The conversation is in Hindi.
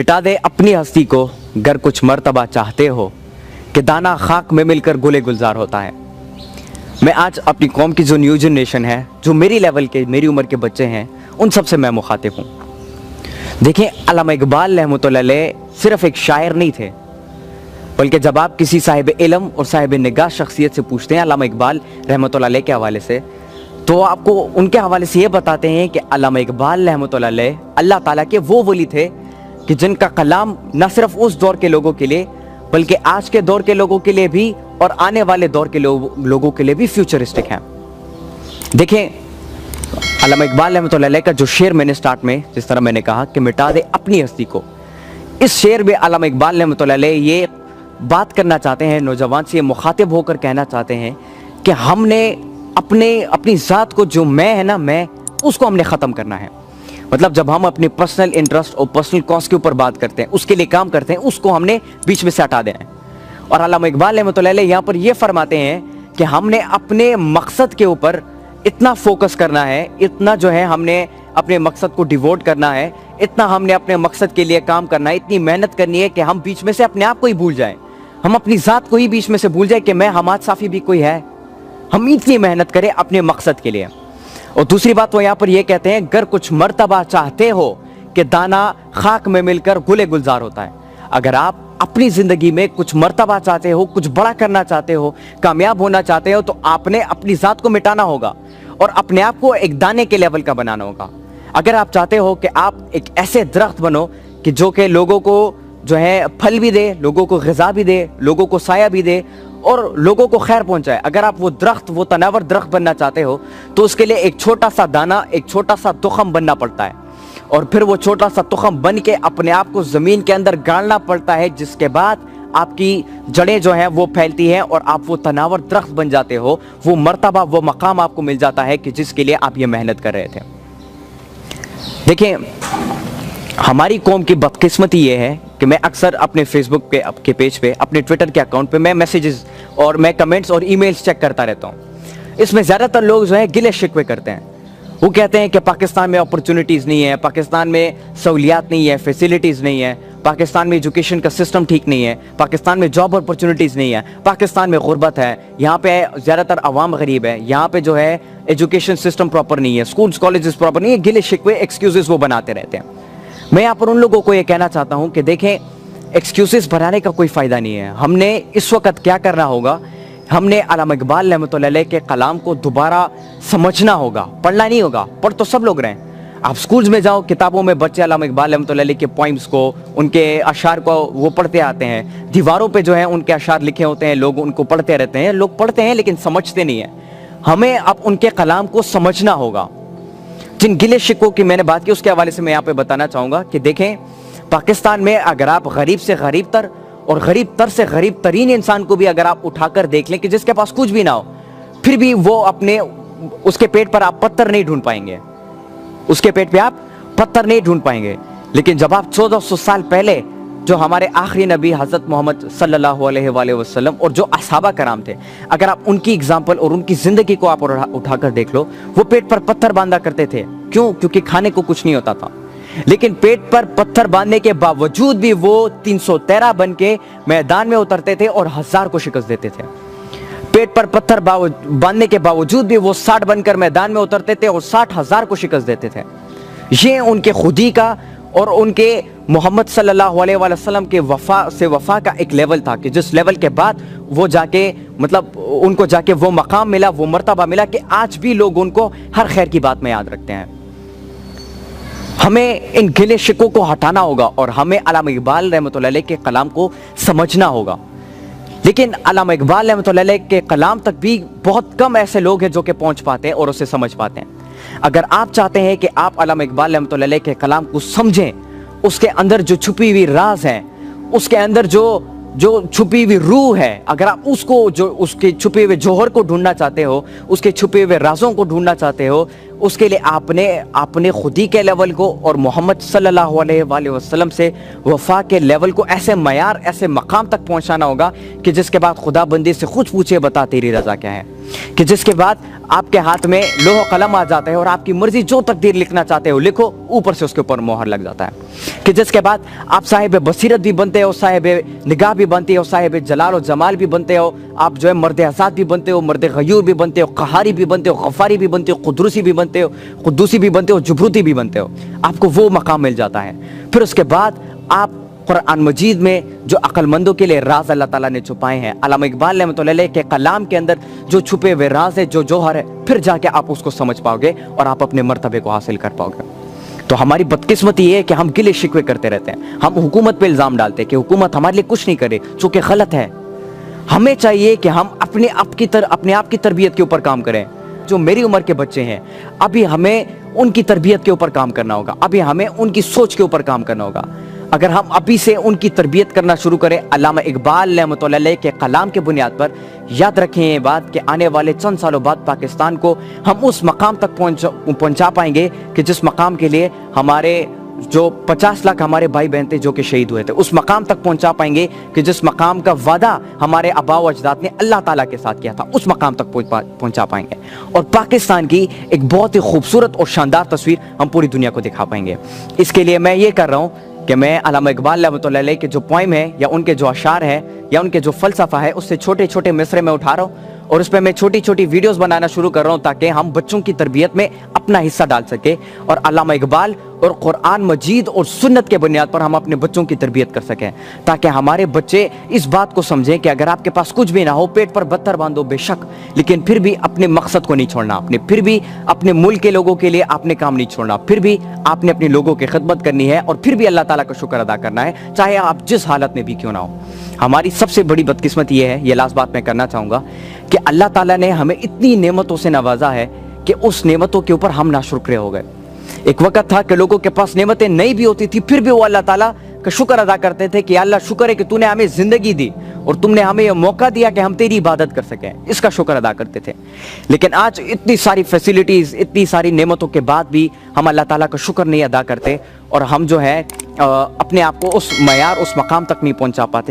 मिटा दे अपनी हस्ती को गर कुछ मर्तबा चाहते हो कि दाना खाक में मिलकर गुले गुलजार होता है। मैं आज अपनी कौम की जो न्यू जनरेशन है, जो मेरी लेवल के, मेरी उम्र के बच्चे हैं, उन सब से मैं मुखातिब हूँ। देखें, अल्लामा इकबाल रहमतुल्लाह अलैह सिर्फ एक शायर नहीं थे, बल्कि जब आप किसी साहिब इल्म और साहिब निगाह शख्सियत से पूछते हैं अल्लामा इकबाल रहमतुल्लाह अलैह के हवाले से, तो आपको उनके हवाले से ये बताते हैं कि अल्लामा इकबाल रहमतुल्लाह अलैह अल्लाह ताला के वो वली थे कि जिनका कलाम न सिर्फ उस दौर के लोगों के लिए, बल्कि आज के दौर के लोगों के लिए भी और आने वाले दौर के लोगों के लिए भी फ्यूचरिस्टिक है। देखें, अल्लामा इकबाल रहमतुल्लाह अलैह का जो शेर मैंने स्टार्ट में जिस तरह मैंने कहा कि मिटा दे अपनी हस्ती को, इस शेर में अल्लामा इकबाल रहमतुल्लाह अलैह ये बात करना चाहते हैं, नौजवान से मुखातिब होकर कहना चाहते हैं कि हमने अपनी ज़ात को, जो मैं है ना, मैं उसको हमने ख़त्म करना है। मतलब जब हम अपने पर्सनल इंटरेस्ट और पर्सनल कॉज के ऊपर बात करते हैं, उसके लिए काम करते हैं, उसको हमने बीच में से हटा देना है। और अल्लामा इकबाल रहमतुल्लाह अलैह यहाँ पर ये फरमाते हैं कि हमने अपने मकसद के ऊपर इतना फोकस करना है, इतना जो है हमने अपने मकसद को डिवोट करना है, इतना हमने अपने मकसद के लिए काम करना है, इतनी मेहनत करनी है कि हम बीच में से अपने आप को ही भूल जाएं, हम अपनी ज़ात को ही बीच में से भूल जाए कि मैं हमाद साफ़ी भी कोई है। हम इतनी मेहनत करें अपने मकसद के लिए। और दूसरी बात वो यहाँ पर ये कहते हैं, गर कुछ मर्तबा चाहते हो कि दाना खाक में मिलकर गुले गुलजार होता है। अगर आप अपनी ज़िंदगी में कुछ मर्तबा चाहते हो, कुछ बड़ा करना चाहते हो, कामयाब होना चाहते हो, तो आपने अपनी ज़ात को मिटाना होगा और अपने आप को एक दाने के लेवल का बनाना होगा। अगर आप चाहते हो कि आप एक ऐसे दरख्त बनो कि जो कि लोगों को जो है फल भी दे, लोगों को ग़िज़ा भी दे, लोगों को साया भी दे और लोगों को खैर पहुंचाए, अगर आप वो दरख्त, वो तनावर दरख्त बनना चाहते हो, तो उसके लिए एक छोटा सा दाना, एक छोटा सा तुखम बनना पड़ता है। और फिर वो छोटा सा तुखम बन के अपने आप को ज़मीन के अंदर गाड़ना पड़ता है, जिसके बाद आपकी जड़ें जो हैं वो फैलती हैं और आप वो तनावर दरख्त बन जाते हो। वो मर्तबा, वो मकाम आपको मिल जाता है कि जिसके लिए आप ये मेहनत कर रहे थे। देखिए, हमारी कौम की बदकिस्मती ये है कि मैं अक्सर अपने फेसबुक के पेज पे, अपने ट्विटर के अकाउंट पे मैं मैसेजेस और मैं कमेंट्स और ईमेल्स चेक करता रहता हूँ। इसमें ज़्यादातर लोग जो है गिले शिकवे करते हैं। वो कहते हैं कि पाकिस्तान में अपॉर्चुनिटीज़ नहीं है, पाकिस्तान में सहूलियात नहीं है, फैसिलिटीज़ नहीं है, पाकिस्तान में एजुकेशन का सिस्टम ठीक नहीं है, पाकिस्तान में जॉब अपॉर्चुनिटीज़ नहीं है, पाकिस्तान में गुर्बत है, यहाँ पे ज़्यादातर अवाम गरीब है, यहाँ पे जो है एजुकेशन सिस्टम प्रॉपर नहीं है, स्कूल्स कॉलेजेस प्रॉपर नहीं है। गिले शिकवे, एक्सक्यूज़ेस वो बनाते रहते हैं। मैं यहाँ पर उन लोगों को ये कहना चाहता हूँ कि देखें, एक्सक्यूज़ेस बनाने का कोई फ़ायदा नहीं है। हमने इस वक्त क्या करना होगा, हमने अल्लामा इकबाल रहमतुल्लाह अलैह के कलाम को दोबारा समझना होगा, पढ़ना नहीं होगा। पढ़ तो सब लोग रहे हैं। आप स्कूल्स में जाओ, किताबों में बच्चे अल्लामा इकबाल रहमतुल्लाह अलैह के पोइम्स को, उनके अशार को वो पढ़ते आते हैं। दीवारों पे जो है उनके अशार लिखे होते हैं, लोग उनको पढ़ते रहते हैं। लोग पढ़ते हैं लेकिन समझते नहीं है। हमें अब उनके कलाम को समझना होगा। जिन गिले शिकों की मैंने बात की, उसके हवाले से मैं यहाँ पे बताना चाहूँगा कि देखें, पाकिस्तान में अगर आप गरीब से गरीब तर और गरीब तर से गरीब तरीन इंसान को भी अगर आप उठाकर देख लें कि जिसके पास कुछ भी ना हो, फिर भी वो उसके पेट पर आप पत्थर नहीं ढूंढ पाएंगे, उसके पेट पे आप पत्थर नहीं ढूंढ पाएंगे। लेकिन जब आप 1400 साल पहले जो हमारे आखिरी नबी हज़रत मोहम्मद सल्लल्लाहु अलैहि वसल्लम और जो असहाबा कराम थे, अगर आप उनकी एग्जाम्पल और उनकी ज़िंदगी को आप उठाकर देख लो, वो पेट पर पत्थर बांधा करते थे। क्यों? क्योंकि खाने को कुछ नहीं होता था। लेकिन पेट पर पत्थर बांधने के बावजूद भी वो 313 बन के मैदान में उतरते थे और 1000 को शिकस्त देते थे। पेट पर पत्थर बांधने के बावजूद भी वो 60 बनकर मैदान में उतरते थे और 60,000 को शिकस्त देते थे। ये उनके खुदी का और उनके मोहम्मद सल्लल्लाहु अलैहि वसल्लम के वफा का एक लेवल था कि जिस लेवल के बाद वो जाके, मतलब उनको जाके वो मकाम मिला, वो मर्तबा मिला कि आज भी लोग उनको हर खैर की बात में याद रखते हैं। हमें इन गिले शिकों को हटाना होगा और हमें अल्लामा इकबाल रहमतुल्लाह अलैह के कलाम को समझना होगा। लेकिन अल्लामा इकबाल रहमतुल्लाह अलैह के कलाम तक भी बहुत कम ऐसे लोग हैं जो कि पहुंच पाते हैं और उसे समझ पाते हैं। अगर आप चाहते हैं कि आप अल्लामा इकबाल रहमतुल्लाह अलैह के कलाम को समझें, उसके अंदर जो छुपी हुई राज है, उसके अंदर जो छुपी हुई रूह है, अगर आप उसको, जो उसके छुपे हुए जौहर को ढूंढना चाहते हो, उसके छुपे हुए राजों को ढूंढना चाहते हो, उसके लिए आपने खुद ही के लेवल को और मोहम्मद सल्लल्लाहु अलैहि वसल्लम से वफा के लेवल को ऐसे मयार, ऐसे मकाम तक पहुंचाना होगा कि जिसके बाद खुदा बंदी से खुद पूछे, बता तेरी रजा क्या है, कि जिसके बाद आपके हाथ में लोह कलम आ जाता है और आपकी मर्जी जो तकदीर लिखना चाहते हो लिखो, ऊपर से उसके ऊपर मोहर लग जाता है, कि जिसके बाद आप साहिब बसीरत भी बनते हो, साहिब निगाह भी बनते हो, साहिब जलाल और जमाल भी बनते हो, आप जो है मर्द आज़ाद भी बनते हो, मर्द गयूर भी बनते हो, कहारी भी बनते हो, गफ़ारी भी बनते हो, कुदरूसी भी बनते हो, कुद्दूसी भी बनते हो, जुबरूती भी बनते हो, आपको वो मकाम मिल जाता है। फिर उसके बाद आप कुरान मजीद में जो अक्लमंदों के लिए राज अल्लाह ताला ने छुपाए हैं, अल्लामा इकबाल रहमतुल्लाह अलैह के कलाम के अंदर जो छुपे हुए राज है, जो जौहर है, फिर जाके आप उसको समझ पाओगे और आप अपने मर्तबे को हासिल कर पाओगे। तो हमारी बदकिस्मती ये है कि हम गिले शिकवे करते रहते हैं, हम हुकूमत पे इल्ज़ाम डालते हैं कि हुकूमत हमारे लिए कुछ नहीं करे, चूंकि गलत है। हमें चाहिए कि हम अपने आप की तरबियत के ऊपर काम करें। जो मेरी उम्र के बच्चे हैं, अभी हमें उनकी तरबियत के ऊपर काम करना होगा, अभी हमें उनकी सोच के ऊपर काम करना होगा। अगर हम अभी से उनकी तरबियत करना शुरू करें, अल्लामा इकबाल रहमतुल्लाह अलैह के कलाम के बुनियाद पर, याद रखें ये बात कि आने वाले चंद सालों बाद पाकिस्तान को हम उस मकाम तक पहुंचा पाएंगे कि जिस मकाम के लिए हमारे जो 50 लाख हमारे भाई बहन थे जो कि शहीद हुए थे, उस मकाम तक पहुंचा पाएंगे कि जिस मकाम का वादा हमारे आबाओ अजदाद ने अल्लाह ताला के साथ किया था, उस मकाम तक पहुंचा पाएंगे। और पाकिस्तान की एक बहुत ही खूबसूरत और शानदार तस्वीर हम पूरी दुनिया को दिखा पाएंगे। इसके लिए मैं ये कर रहा हूँ कि मैं अल्लामा इकबाल रहमतुल्लाह अलैह के जो पोइम है या उनके जो अशार है या उनके जो फलसफा है, उससे छोटे छोटे मिसरे में उठा रहा हूँ और उस पर मैं छोटी छोटी वीडियोस बनाना शुरू कर रहा हूँ ताकि हम बच्चों की तरबियत में अपना हिस्सा डाल सके और अल्लामा इकबाल और कुरान मजीद और सुन्नत के बुनियाद पर हम अपने बच्चों की तरबियत कर सकें, ताकि हमारे बच्चे इस बात को समझें कि अगर आपके पास कुछ भी ना हो, पेट पर बत्तर बांधो बेशक, लेकिन फिर भी अपने मकसद को नहीं छोड़ना, आपने फिर भी अपने मुल्क के लोगों के लिए आपने काम नहीं छोड़ना, फिर भी आपने अपने लोगों की खिदमत करनी है और फिर भी अल्लाह ताला का शुक्र अदा करना है, चाहे आप जिस हालत में भी क्यों ना हो। हमारी सबसे बड़ी बदकिस्मत ये है, ये लास्ट बात मैं करना चाहूँगा, कि अल्लाह ताला ने हमें इतनी नेमतों से नवाजा है कि उस नेमतों के ऊपर हम नाशुक्र हो गए। एक वक्त था कि लोगों के पास नेमतें नहीं भी होती थी, फिर भी वो अल्लाह ताला का शुक्र अदा करते थे कि अल्लाह शुक्र है कि तूने हमें जिंदगी दी और तुमने हमें यह मौका दिया कि हम तेरी इबादत कर सकें, इसका शुक्र अदा करते थे। लेकिन आज इतनी सारी फैसिलिटीज, इतनी सारी नेमतों के बाद भी हम अल्लाह ताला का शुक्र नहीं अदा करते और हम जो है अपने आप को उस मयार, उस मकाम तक नहीं पहुंचा पाते।